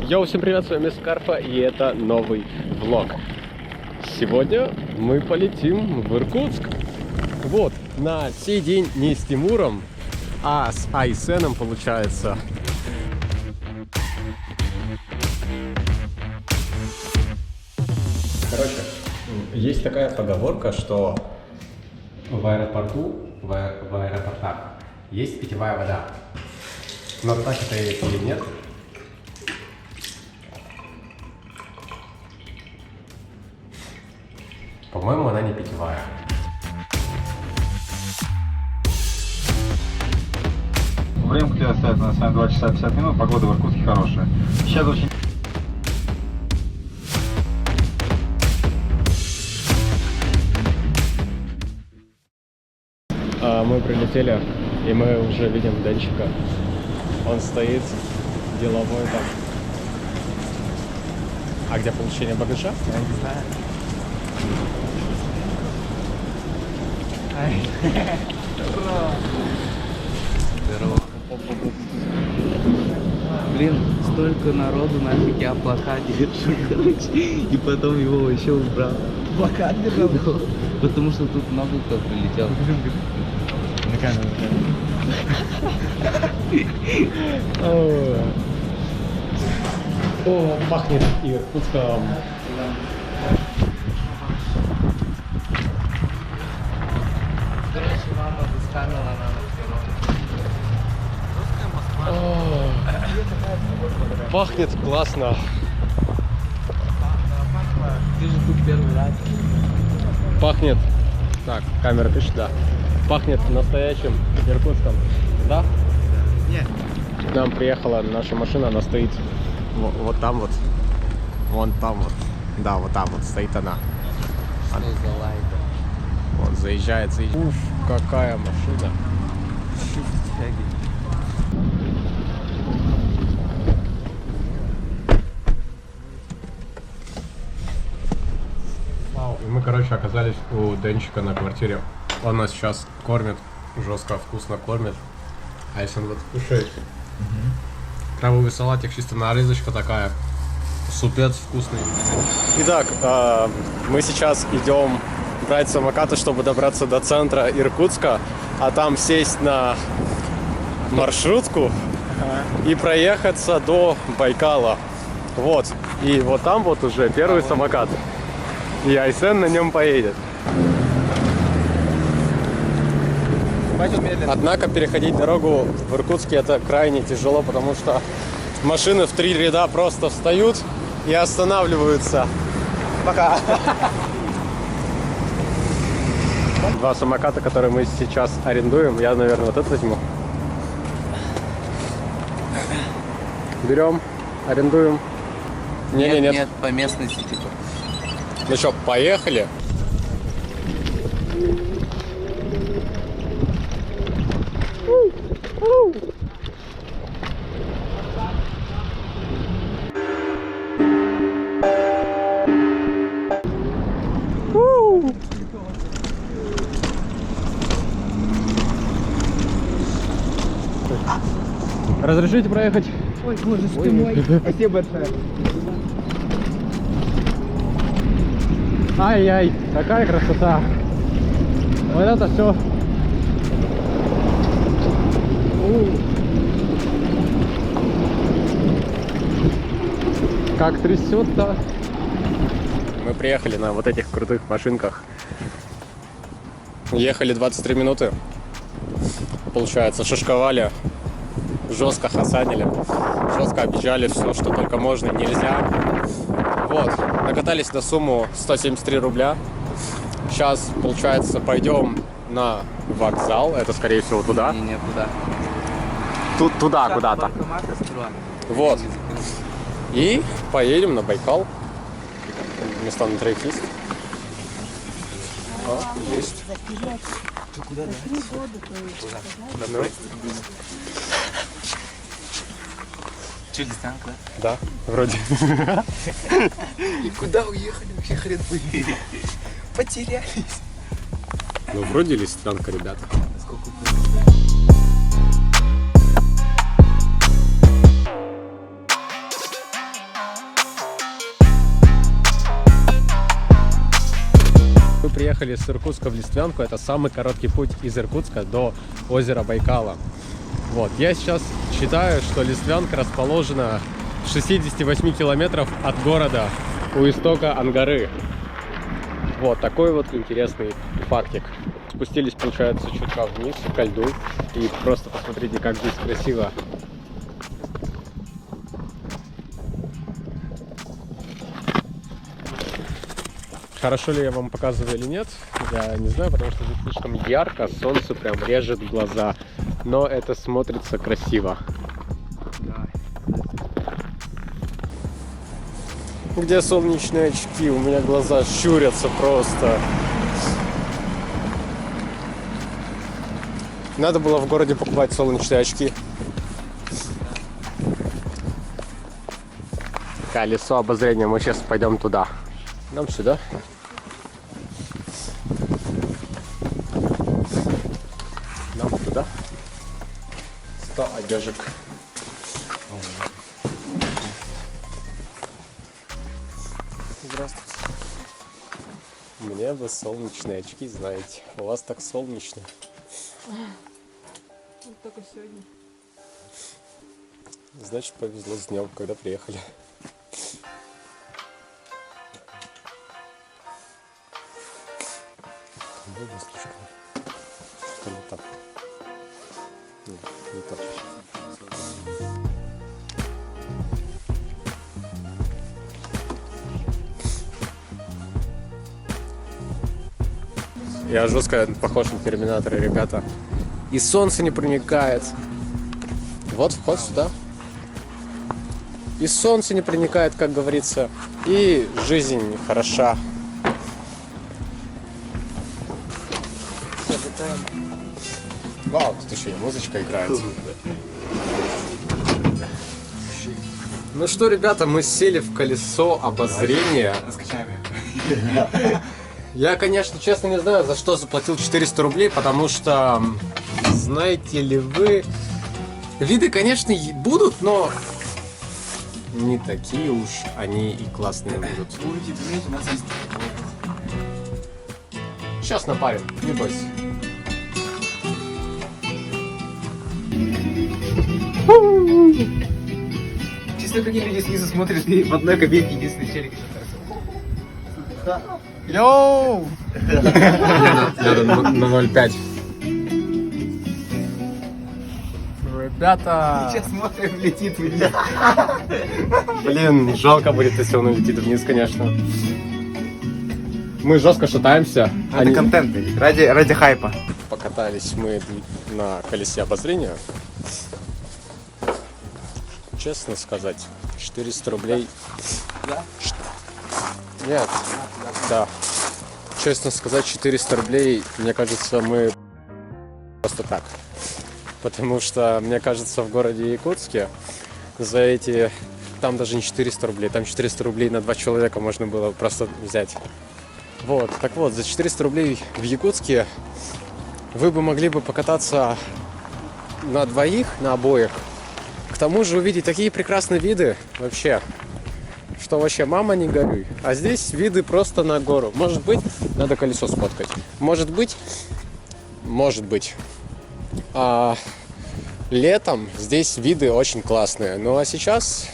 Йоу, всем привет, с вами Скарпа, и это новый влог. Сегодня мы полетим в Иркутск. Вот, на сей день не с Тимуром, а с Айсеном, получается. Короче, есть такая поговорка, что в аэропортах есть питьевая вода. Но так это или нет? По-моему, она не питьевая. Время где остается на самом 2 часа 50 минут, погода в Иркутске хорошая. Сейчас очень... Мы прилетели, и мы уже видим Денчика. Он стоит, деловой там. А где получение багажа? Я не знаю. Здорово. Блин, столько народу нафиг, я плакат держу, короче, и потом его еще убрал. Плакат держал? Да, потому что тут много кто прилетел. На камеру. О, пахнет Иркутском. Короче, мама засканила на Пахнет классно. Ты же тут первый раз. Пахнет. Так, камера пишет, да. Пахнет настоящим Иркутском. Да? Нет. К нам приехала наша машина, она стоит вот там вот. Вон там вот. Да, вот там вот стоит она. Что за лайка? Вот, заезжает. Уф, какая машина. Вау. И мы, короче, оказались у Денчика на квартире. Он нас сейчас кормит, жестко, вкусно кормит. Айсен вот кушает. Крабовый салатик, чисто нарезочка такая. Супец вкусный. Итак, мы сейчас идем брать самокаты, чтобы добраться до центра Иркутска, а там сесть на маршрутку и проехаться до Байкала. Вот. И вот там вот уже первый самокат. И Айсен на нем поедет. Однако переходить дорогу в Иркутске это крайне тяжело, потому что машины в 3 ряда просто встают и останавливаются. Пока. 2 самоката, которые мы сейчас арендуем. Я, наверное, вот этот возьму. Берем, арендуем. Нет, по местности типа. Ну что, поехали? Разрешите проехать? Ой, боже ты мой. Спасибо большое. Ай-яй, какая красота. Вот это все. Как трясет-то. Мы приехали на вот этих крутых машинках. Ехали 23 минуты. Получается, шашковали. Жестко хасанили. Жестко объезжали все, что только можно и нельзя. Вот. Накатались на сумму 173 рубля. Сейчас, получается, пойдем на вокзал. Это, скорее всего, туда. Не, куда? Туда куда-то. Вот. И поедем на Байкал. Места на троих есть. Есть. Ты куда, да? Ну. Че, листанка? Да, вроде. И куда уехали? Вообще хрен поверили. Потерялись. Ну, вроде листанка, ребята. Сколько приехали с Иркутска в Листвянку. Это самый короткий путь из Иркутска до озера Байкала. Вот, я сейчас считаю, что Листвянка расположена в 68 километров от города у истока Ангары. Вот такой вот интересный фактик. Спустились, получается, чутка вниз ко льду. И просто посмотрите, как здесь красиво. Хорошо ли я вам показываю или нет, я не знаю, потому что здесь слишком ярко, солнце прям режет глаза. Но это смотрится красиво. Где солнечные очки? У меня глаза щурятся просто. Надо было в городе покупать солнечные очки. Колесо обозрения. Мы сейчас пойдем туда. Нам сюда. Нам туда. 100 одежек. Здравствуйте. Мне бы солнечные очки, знаете. У вас так солнечно. Вот только сегодня. Значит, повезло с днем, когда приехали. Было слишком. Что не так? Нет, не так. Я жестко похож на Терминатора, ребята. И солнце не проникает. Вот вход сюда. И солнце не проникает, как говорится. И жизнь хороша. Вау, тут еще и музычка играет. Ну что, ребята, мы сели в колесо обозрения. Я, конечно, честно не знаю, за что заплатил 400 рублей, потому что, знаете ли вы, виды, конечно, будут, но не такие уж они и классные будут. Сейчас напарим, не бойся. Чисто какие люди снизу смотрят и в одной кабинке единственный челик. Йоу! Надо на 0,5. Ребята! Сейчас смотрим, летит вниз. Блин, жалко будет, если он улетит вниз, конечно. Мы жестко шатаемся. Это контент, ради хайпа. Покатались мы на колесе обозрения. Честно сказать, 400 рублей. Да? Нет. Да. Честно сказать, 400 рублей, мне кажется, мы просто так. Потому что, мне кажется, в городе Якутске за эти... Там даже не 400 рублей, там 400 рублей на 2 человека можно было просто взять. Вот, так вот, за 400 рублей в Якутске вы бы могли бы покататься на двоих, на обоих. К тому же увидеть такие прекрасные виды вообще, что вообще мама не горюй. А здесь виды просто на гору. Может быть, надо колесо сфоткать. Может быть, летом здесь виды очень классные. Ну а сейчас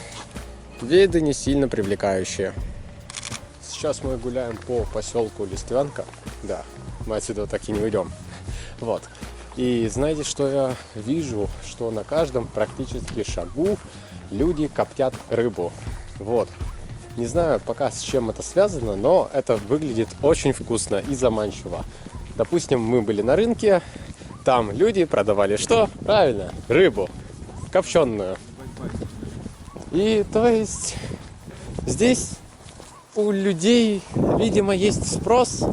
виды не сильно привлекающие. Сейчас мы гуляем по поселку Листвянка. Да, мы отсюда так и не уйдем. Вот. И знаете, что я вижу? Что на каждом практически шагу люди коптят рыбу. Вот. Не знаю пока с чем это связано, но это выглядит очень вкусно и заманчиво. Допустим, мы были на рынке, там люди продавали что? Правильно, рыбу копченую. И то есть здесь у людей, видимо, есть спрос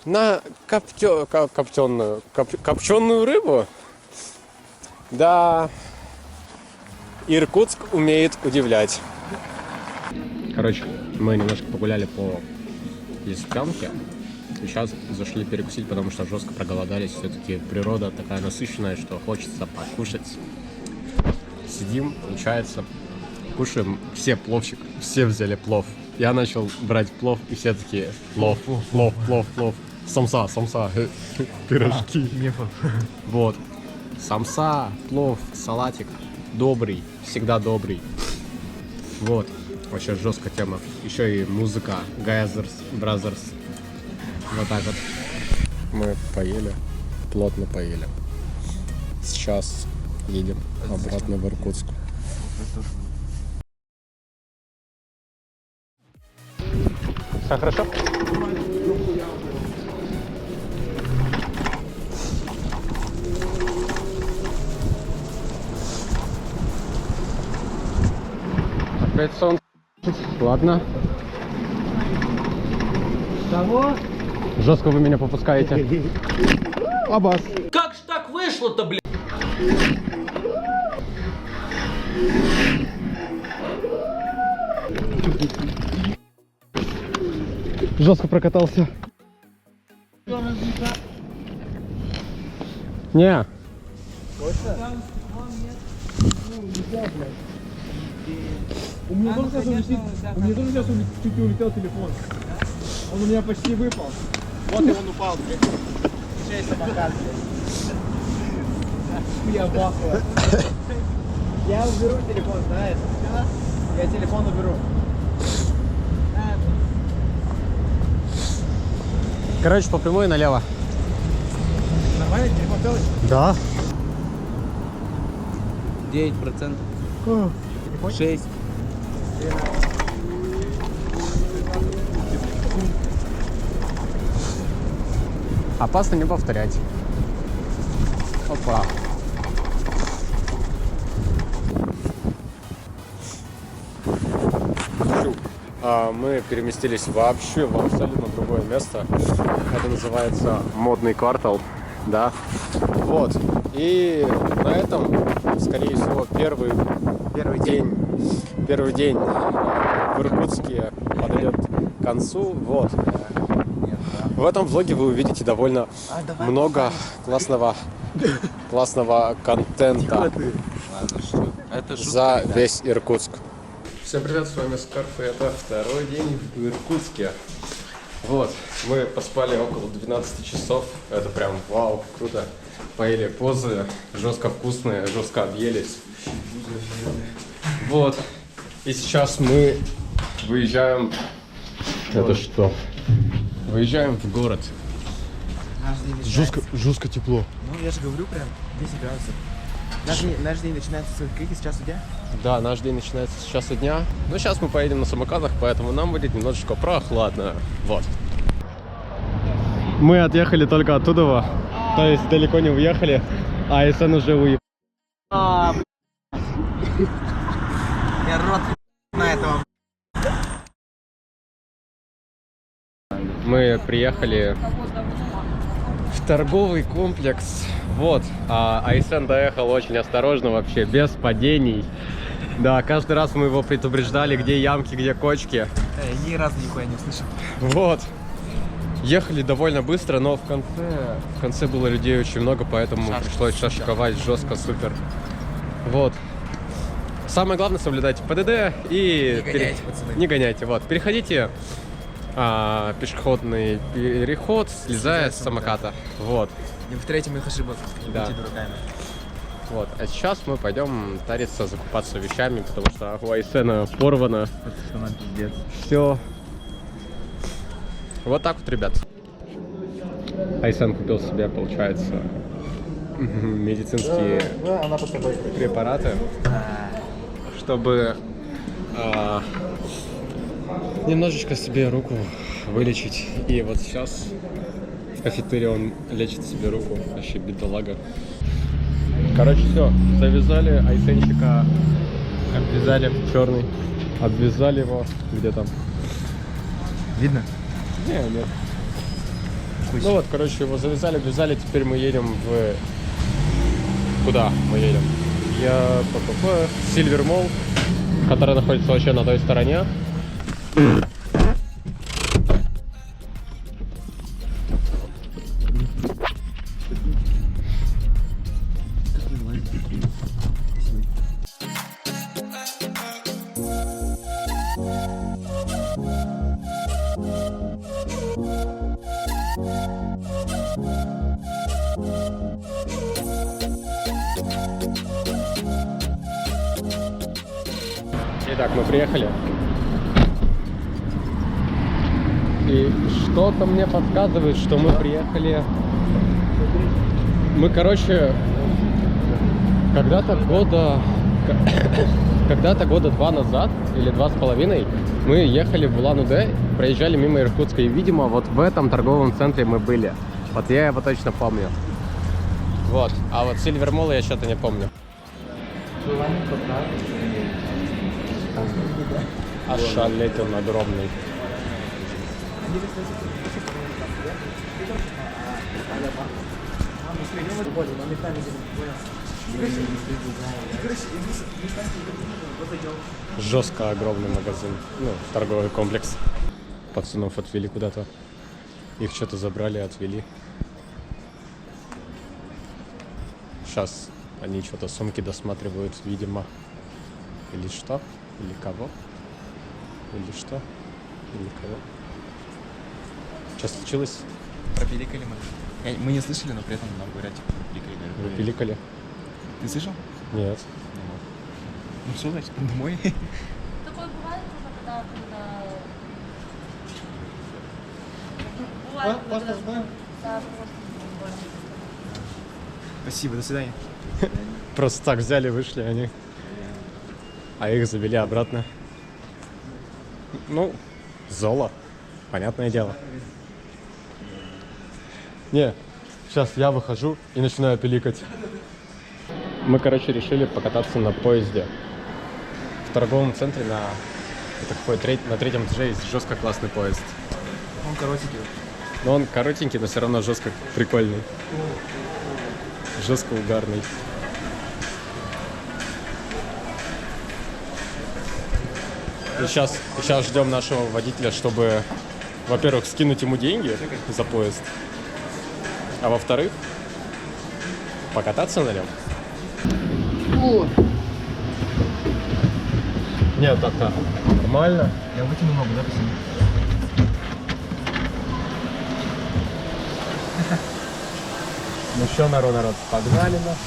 на копченую рыбу. Да, Иркутск умеет удивлять. Короче, мы немножко погуляли по Листвянке. Сейчас зашли перекусить, потому что жестко проголодались. Все-таки природа такая насыщенная, что хочется покушать. Сидим, получается, кушаем. Все пловчик, все взяли плов. я начал брать плов, и все такие: плов, плов, плов, плов. Самса, самса, пирожки. Вот. Самса, плов, салатик. Добрый, всегда добрый. Вот. Вообще жесткая тема. Еще и музыка. Газерс, Бразерс. Вот так вот. Мы поели. Плотно поели. Сейчас едем обратно в Иркутск. Все хорошо? Опять солнце. Ладно. Кого? Жестко вы меня попускаете. Абас. Как ж так вышло-то, блядь? Жестко прокатался. Не. У меня тоже сейчас улетит, у меня тоже сейчас чуть не улетел телефон. Он у меня почти выпал. Вот и он упал, блядь. Чей самокат, блядь. Я бахаю. Я уберу телефон, знаешь? Я телефон уберу. Короче, по прямой налево. Нормально? Телефон целый? Да. 9%. 6. Опасно не повторять. Опа. Мы переместились вообще в абсолютно другое место. Это называется модный квартал, да. Вот. И на этом, скорее всего, первый день в Иркутске подойдет к концу. Вот. В этом влоге вы увидите довольно много классного контента Ладно, что? Это за весь Иркутск. Всем привет, с вами Скарф, и это второй день в Иркутске. Вот, мы поспали около 12 часов, это прям вау, круто. Поели позы, жестко вкусные, жестко объелись. Вот, и сейчас мы выезжаем... Это что? Выезжаем в город. Жестко тепло. Ну, я же говорю, прям 10 градусов. Наш день начинается с каких с часу дня? Да, наш день начинается с часа дня. Но сейчас мы поедем на самокатах, поэтому нам будет немножечко прохладно. Вот. Мы отъехали только оттуда, то есть далеко не уехали, а СН уже уехал. Я рот на этого. Мы приехали в торговый комплекс. Вот, а Айсен доехал очень осторожно вообще, без падений. Да, каждый раз мы его предупреждали, где ямки, где кочки. Я ни разу нихуя не услышал. Вот. Ехали довольно быстро, но в конце было людей очень много, поэтому пришлось шашковать жестко, супер. Вот. Самое главное соблюдайте ПДД и... Не гоняйте, пацаны. Не гоняйте, вот. Переходите пешеходный переход, слезая с самоката. Вот. Не повторяйте моих ошибок. Не Да. будьте дураками. Вот. А сейчас мы пойдем тариться, закупаться вещами, потому что у Айсена порвано. Это что нам пиздец. Все. Вот так вот, ребят. Айсен купил себе, получается, медицинские Она под собой. препараты, чтобы немножечко себе руку вылечить. И вот сейчас в кафетерии он лечит себе руку. Вообще бедолага. Короче, все. Завязали Айсенчика. Обвязали в черный. Обвязали его. Где там? Видно? Не, нет. Ну вот, короче, его завязали, обвязали. Теперь мы едем в... Куда мы едем? В Сильвер Молл, который находится вообще на той стороне. Итак, мы приехали. И что-то мне подсказывает, что мы приехали... Мы, короче, когда-то года 2 назад, или 2,5, мы ехали в Улан-Удэ, проезжали мимо Иркутска, и, видимо, вот в этом торговом центре мы были. Вот я его точно помню. Вот, а вот Silver Mall я что-то не помню. Ошалеть он огромный. Жестко огромный магазин, ну, торговый комплекс. Пацанов отвели куда-то. Их что-то забрали, отвели. Сейчас они что-то сумки досматривают, видимо. Или что? Или кого? Или что? Или кого? Что случилось? Пропиликали мы. Мы не слышали, но при этом нам говорят, типа, пропиликали. Вы пиликали? Ты слышал? Нет. Ну что, значит, домой? Такое бывает уже, когда... Бывает, когда... Да, просто. Спасибо, до свидания. Просто так взяли, вышли они. А их завели обратно. Ну, золо. Понятное дело. Не, сейчас я выхожу и начинаю пиликать. Мы, короче, решили покататься на поезде. В торговом центре на... Это какой на 3-м этаже есть жестко классный поезд. Он коротенький. Но он коротенький, но все равно жестко прикольный. Жестко угарный. И сейчас ждем нашего водителя, чтобы, во-первых, скинуть ему деньги за поезд, а во-вторых, покататься на нем. Нет, так-то нормально. Я вытяну ногу, да, пацаны? Ну что, народ, погнали нас.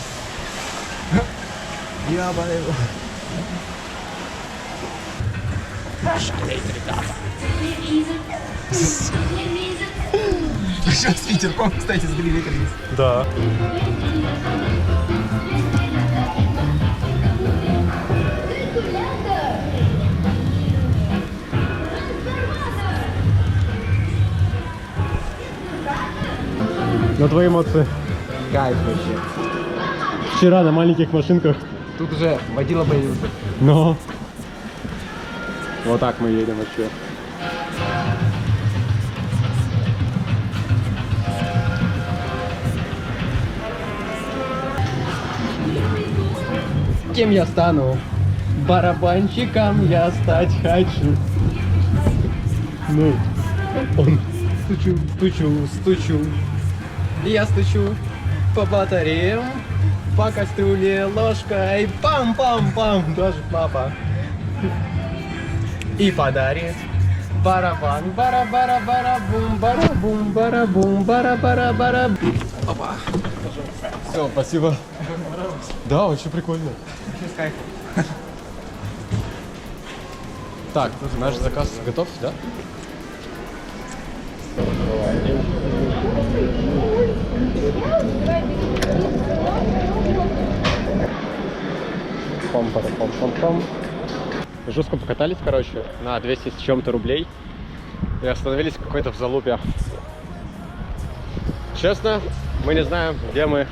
Я болею. Еще с ветерком, кстати, сбили ветер здесь. Да. На твои эмоции. Кайф вообще. Вчера на маленьких машинках. Тут уже водила появился. Но вот так мы едем вообще. Кем я стану? Барабанщиком я стать хочу. Ну, он стучу. Я стучу по батареям, по кастрюле ложкой, пам-пам-пам, даже папа. И подарит барабан, бара-бара-бара-бум, бара-бум, барабум, бара-бара-бара. Опа. Все, спасибо. Да, очень прикольно. С кайфом. Так, наш заказ готов, да? Пам-пам-пам-пам-пам. Жестко покатались, короче, на 200 с чем-то рублей. И остановились в какой-то в залупе. Честно, мы не знаем, где мы.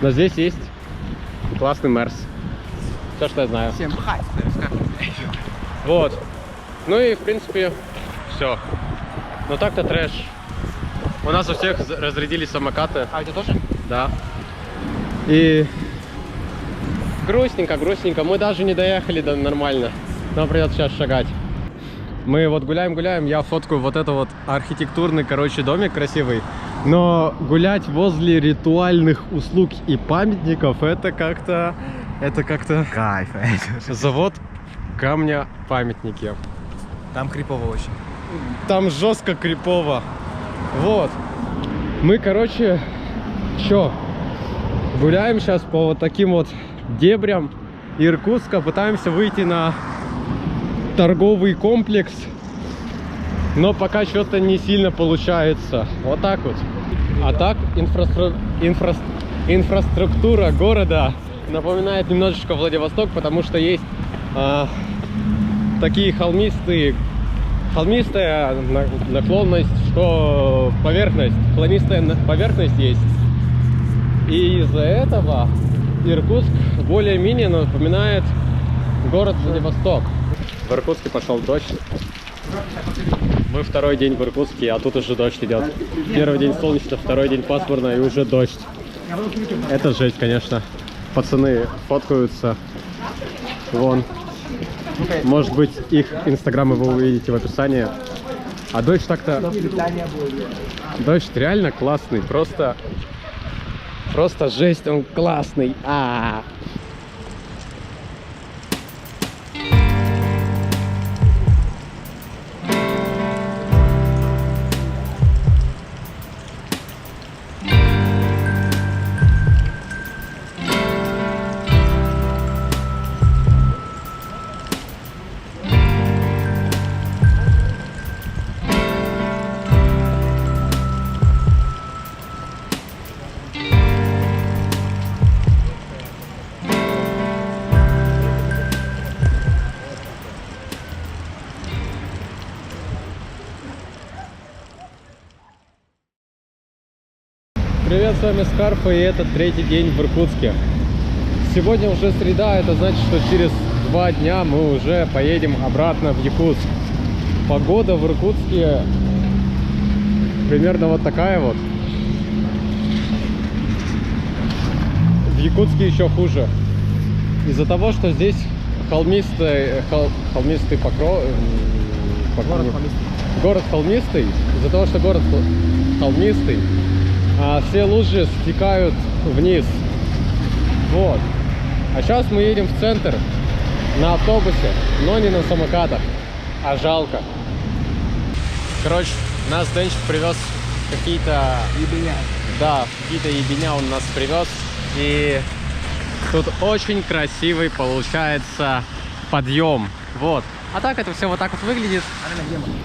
Но здесь есть классный Мерс. Все, что я знаю. Всем хай. Вот. Ну и, в принципе, все. Но так-то трэш. У нас у всех разрядились самокаты. А у тебя тоже? Да. И грустненько. Мы даже не доехали до нормально. Нам придется сейчас шагать. Мы вот гуляем, я фоткаю вот это вот архитектурный, короче, домик красивый. Но гулять возле ритуальных услуг и памятников это как-то... Кайф. Завод камня памятники. Там крипово очень. Там жестко крипово. Вот. Мы, короче, гуляем сейчас по вот таким вот дебрям Иркутска, пытаемся выйти на торговый комплекс, но пока что-то не сильно получается. Вот так вот. А так инфраструктура города напоминает немножечко Владивосток, потому что есть такие холмистая наклонность, что холмистая поверхность есть. И из-за этого Иркутск более-менее напоминает город Владивосток. В Иркутске пошел дождь. Мы второй день в Иркутске, а тут уже дождь идет. Первый день солнечно, второй день пасмурно и уже дождь. Это жесть, конечно. Пацаны фоткаются. Вон. Может быть, их инстаграмы вы увидите в описании. А дождь так-то... Дождь реально классный. Просто жесть, он классный. Привет, с вами Скарф, и это третий день в Иркутске. Сегодня уже среда, это значит, что через 2 дня мы уже поедем обратно в Якутск. Погода в Иркутске примерно вот такая вот. В Якутске еще хуже. Из-за того, что здесь холмистый покров... Город холмистый. Из-за того, что город холмистый, все лужи стекают вниз. Вот. А сейчас мы едем в центр на автобусе, но не на самокатах. А жалко. Короче, нас Денчик привез какие-то... ебеня. Да, какие-то ебеня он нас привез. И тут очень красивый получается подъем. Вот. А так это все вот так вот выглядит.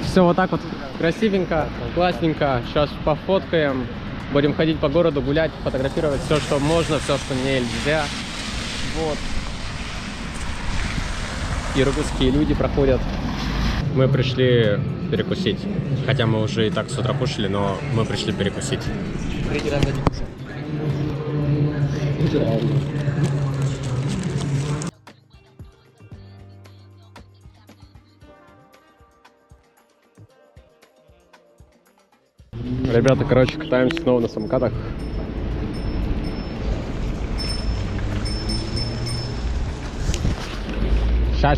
Все вот так вот красивенько, классненько. Сейчас пофоткаем. Будем ходить по городу, гулять, фотографировать все, что можно, все, что нельзя. Вот. Иркутские люди проходят. Мы пришли перекусить. Хотя мы уже и так с утра кушали, но мы пришли перекусить. Третий раз не кушал. Ребята, короче, катаемся снова на самокатах. Ща.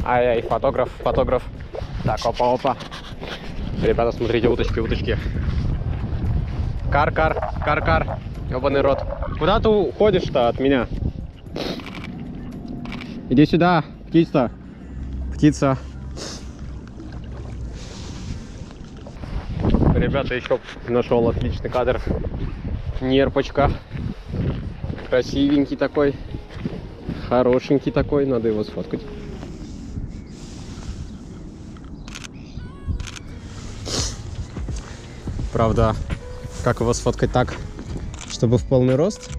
Ай-яй, фотограф. Так, опа. Ребята, смотрите, уточки. Кар. Ёбаный рот. Куда ты уходишь-то от меня? Иди сюда, птица. Ребята, еще нашел отличный кадр. Нерпочка. Красивенький такой. Хорошенький такой. Надо его сфоткать. Правда, как его сфоткать так, чтобы в полный рост?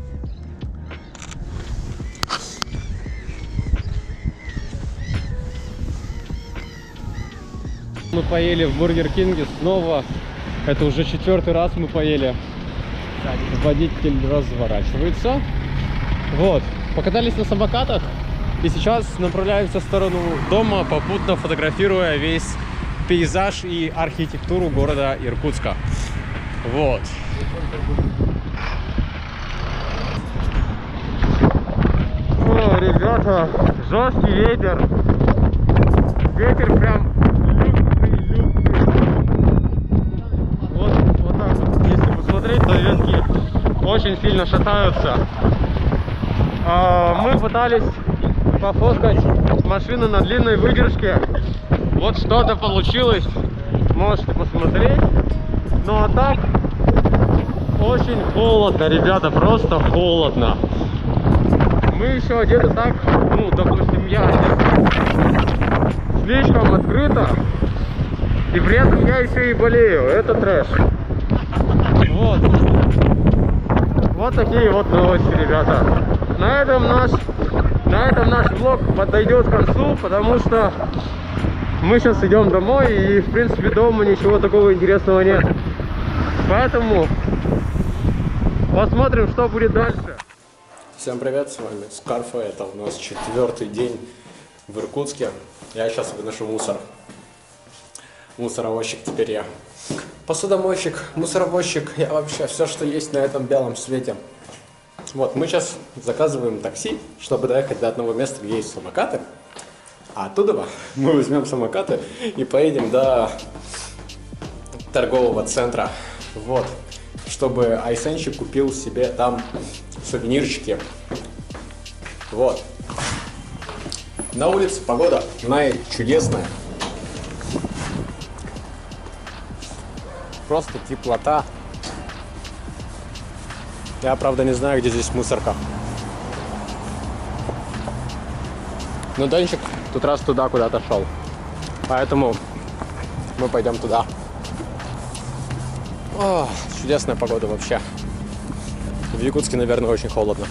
Мы поели в Бургер Кинге снова. Это уже 4-й раз мы поели. Водитель разворачивается. Вот. Покатались на самокатах. И сейчас направляемся в сторону дома, попутно фотографируя весь пейзаж и архитектуру города Иркутска. Вот. О, ребята, жесткий ветер. Ветер прям лютый. Вот так вот. Если посмотреть, то ветки очень сильно шатаются. Мы пытались пофоткать машину на длинной выдержке. Вот что-то получилось. Можете посмотреть. Ну а так, очень холодно, ребята, просто холодно. Мы еще одеты так, ну, допустим, я одет слишком открыто. И при этом я еще и болею. Это трэш. Вот. Вот такие вот новости, ребята. На этом наш влог подойдет к концу, потому что мы сейчас идем домой, и в принципе дома ничего такого интересного нет. Поэтому посмотрим, что будет дальше. Всем привет, с вами Скарфа. Это у нас 4-й день в Иркутске. Я сейчас выношу мусор. Мусоровозчик теперь я. Посудомойщик, мусоровозчик, я вообще все, что есть на этом белом свете. Вот, мы сейчас заказываем такси, чтобы доехать до одного места, где есть самокаты. А оттуда мы возьмем самокаты и поедем до торгового центра. Вот, чтобы Айсенчик купил себе там сувенирчики. Вот. На улице погода чудесная. Просто теплота. Я, правда, не знаю, где здесь мусорка. Но Денчик тут раз туда куда-то шел. Поэтому мы пойдем туда. О, чудесная погода вообще. В Якутске, наверное, очень холодно.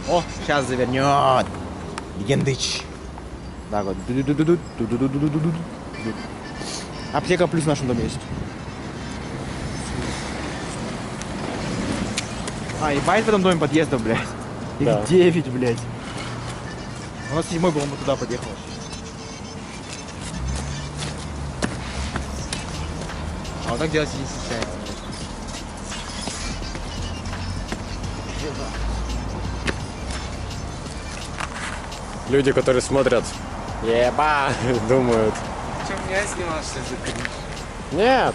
О, сейчас завернет. Легендыч. Так вот. Аптека плюс в нашем доме есть. А, ебать в этом доме подъездов, блядь. Их Да. 9, блядь. У нас 7-й был, мы туда подъехал. А вот так делать не случается. Люди, которые смотрят, еба, думают. Что, меня снимал, что ли? Нет.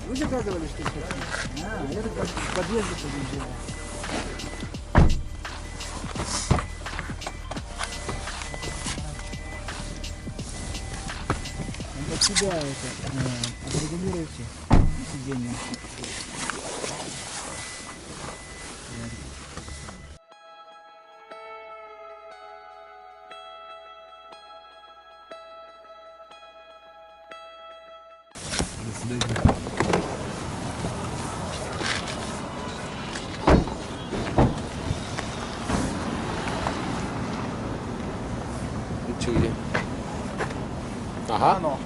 Вы заказывали что-то? Я так в подъезде подъезжаю. Под себя это отрегулируйте сиденье. Чули. Ага. Оно.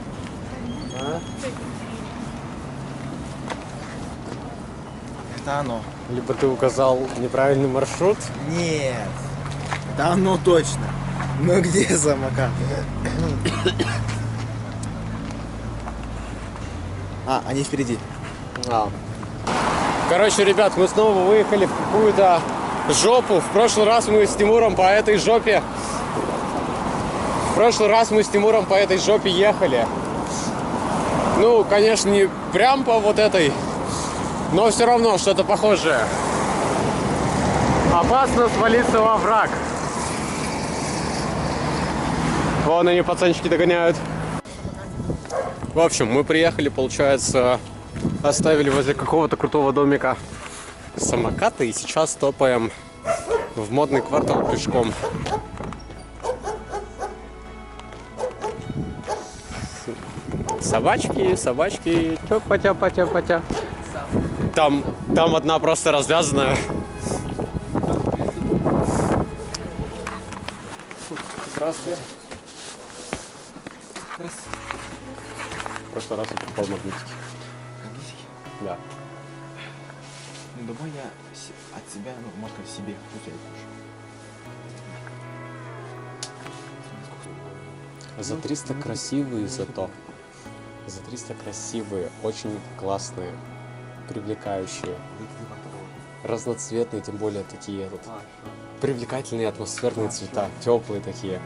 Это оно. Либо ты указал неправильный маршрут. Нет. Да оно точно. Ну где самокат? А, они впереди. Короче, ребят, мы снова выехали в какую-то жопу. В прошлый раз мы с Тимуром по этой жопе ехали. Ну, конечно, не прям по вот этой, но все равно что-то похожее. Опасно свалиться во враг. Вон они, пацанчики, догоняют. В общем, мы приехали, получается, оставили возле какого-то крутого домика самокаты и сейчас топаем в модный квартал пешком. Собачки, тёпа-тёпа-тёпа-тёпа. Там одна просто развязанная. Здравствуйте. В прошлый раз я покупал магнитики. Да. Ну, давай я от себя, ну, можно себе, пусть я кушаю. За 300 красивые зато. За 300 красивые, очень классные, привлекающие. разноцветные, тем более такие вот привлекательные атмосферные цвета, теплые такие.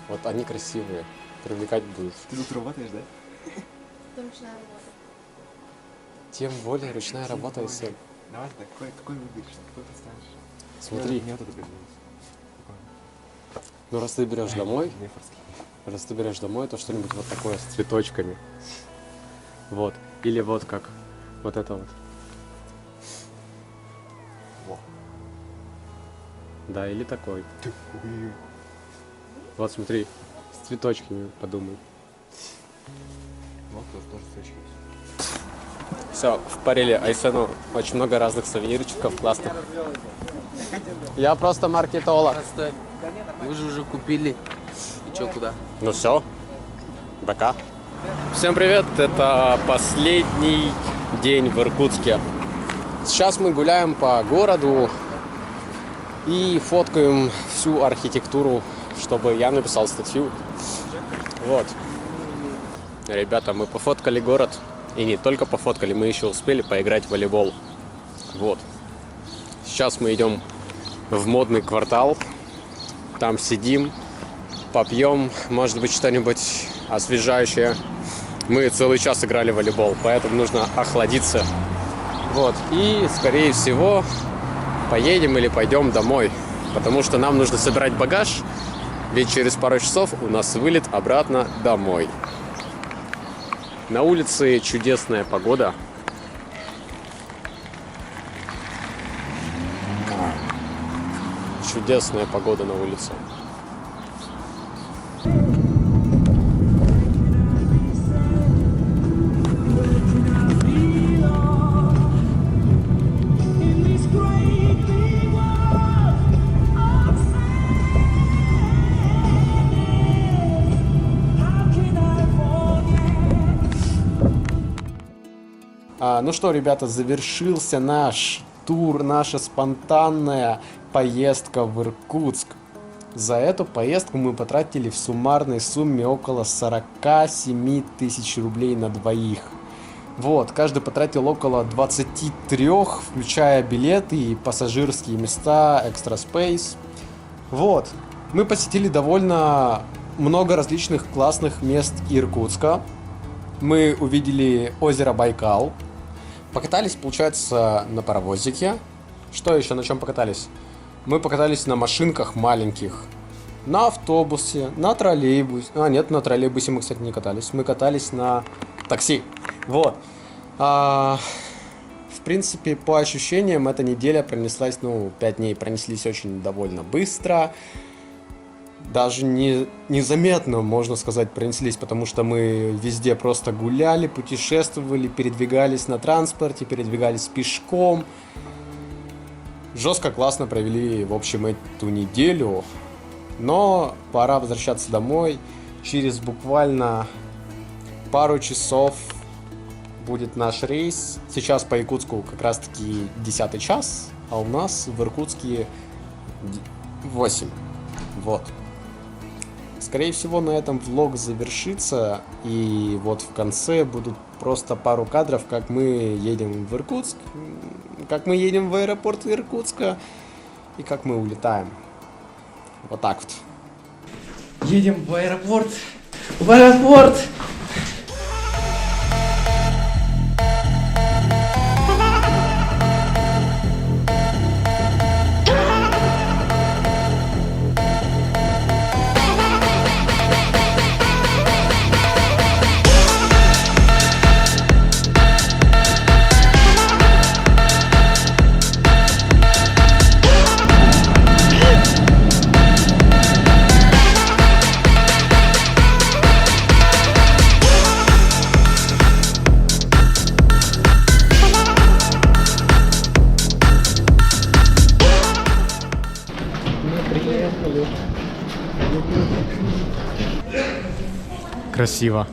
Вот они красивые, привлекать будут. Ты тут работаешь, да? Это ручная работа. Тем более ручная работа и все. Давай так, какой выберешь, какой ты станешь? Смотри, Мне вот это придумалось. ну раз ты берешь домой, Нефорский. раз ты берешь домой, то что-нибудь вот такое с цветочками. Вот. Или вот как вот это вот. Во. Да, или такой. Вот смотри, с цветочками подумай. Вот тут тоже цветочки есть. Все, впарили Айсену очень много разных сувенирчиков классных. Я просто маркетолог. Стой. Вы же уже купили. И чё, куда? Ну все, пока. Всем привет, это последний день в Иркутске. Сейчас мы гуляем по городу и фоткаем всю архитектуру, чтобы я написал статью. Вот. Ребята, мы пофоткали город. И не только пофоткали, мы еще успели поиграть в волейбол. Вот. Сейчас мы идем в модный квартал. Там сидим, попьем, может быть, что-нибудь освежающее. Мы целый час играли в волейбол, поэтому нужно охладиться. Вот. И, скорее всего, поедем или пойдем домой. Потому что нам нужно собирать багаж, ведь через пару часов у нас вылет обратно домой. На улице чудесная погода. Чудесная погода на улице. Ну что, ребята, завершился наш тур, наша спонтанная поездка в Иркутск. За эту поездку мы потратили в суммарной сумме около 47 тысяч рублей на двоих. Вот, каждый потратил около 23, включая билеты и пассажирские места, экстра спейс. Вот, мы посетили довольно много различных классных мест Иркутска. Мы увидели озеро Байкал. Покатались, получается, на паровозике. Что еще, на чем покатались? Мы покатались на машинках маленьких, на автобусе, на троллейбусе. Нет, на троллейбусе мы, кстати, не катались. Мы катались на такси. Вот. В принципе, по ощущениям, эта неделя пронеслась, 5 дней пронеслись очень довольно быстро. Даже незаметно, можно сказать, пронеслись, потому что мы везде просто гуляли, путешествовали, передвигались на транспорте, передвигались пешком. Жестко классно провели, в общем, эту неделю. Но пора возвращаться домой. Через буквально пару часов будет наш рейс. Сейчас по Якутску как раз-таки 10 час, а у нас в Иркутске 8. Вот. Скорее всего, на этом влог завершится, и вот в конце будут просто пару кадров, как мы едем в Иркутск, как мы едем в аэропорт Иркутска, и как мы улетаем. Вот так вот. Едем в аэропорт. В аэропорт! Красиво.